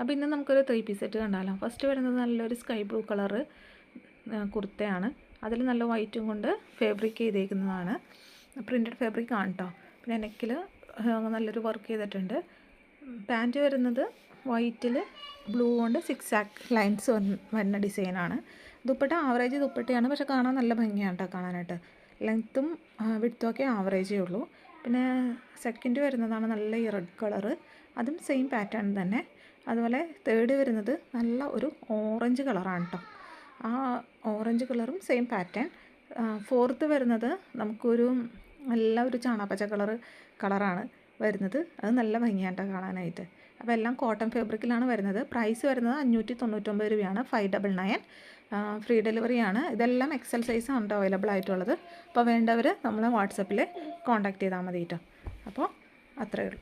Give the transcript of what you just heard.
അപ്പോൾ ഇന്ന് നമുക്കൊരു 3 പീസ് സെറ്റ് കണ്ടാലോ. ഫസ്റ്റ് വരുന്നത് നല്ലൊരു സ്കൈ ബ്ലൂ കളറ് കുർത്തയാണ്. അതിൽ നല്ല വൈറ്റും കൊണ്ട് ഫാബ്രിക് ചെയ്തേക്കുന്നതാണ്. പ്രിൻറ്റഡ് ഫാബ്രിക് ആണ് കേട്ടോ. പിന്നെ നെക്കിൽ നല്ലൊരു വർക്ക് ചെയ്തിട്ടുണ്ട്. പാൻറ്റ് വരുന്നത് വൈറ്റിൽ ബ്ലൂ കൊണ്ട് 6 ആക്ക് ലൈൻസ് വരുന്ന ഡിസൈനാണ്. ദുപ്പട്ട ആവറേജ് ദുപ്പട്ടയാണ്, പക്ഷെ കാണാൻ നല്ല ഭംഗിയാണ് കേട്ടോ കാണാനായിട്ട്. ലെങ്ത്തും വിഡ്ത്തുമൊക്കെ ആവറേജേ ഉള്ളൂ. പിന്നെ സെക്കൻഡ് വരുന്നതാണ് നല്ല ഈ റെഡ് കളറ്, അതും സെയിം പാറ്റേൺ തന്നെ. അതുപോലെ തേർഡ് വരുന്നത് നല്ല ഒരു ഓറഞ്ച് കളറാണ് കേട്ടോ. ആ ഓറഞ്ച് കളറും സെയിം പാറ്റേൺ. ഫോർത്ത് വരുന്നത് നമുക്കൊരു നല്ല ഒരു ചാണകപ്പച്ച കളറാണ് വരുന്നത്. അത് നല്ല ഭംഗിയാണ് കേട്ടോ കാണാനായിട്ട്. അപ്പോൾ എല്ലാം കോട്ടൺ ഫാബ്രിക്കിലാണ് വരുന്നത്. പ്രൈസ് വരുന്നത് 599 രൂപയാണ്. 599. ഫ്രീ ഡെലിവറിയാണ്. ഇതെല്ലാം എക്സൽ സൈസാണ് കേട്ടോ അവൈലബിൾ ആയിട്ടുള്ളത്. അപ്പോൾ വേണ്ടവർ നമ്മളെ വാട്സപ്പിൽ കോൺടാക്റ്റ് ചെയ്താൽ മതി കേട്ടോ. അപ്പോൾ അത്രയേ ഉള്ളൂ.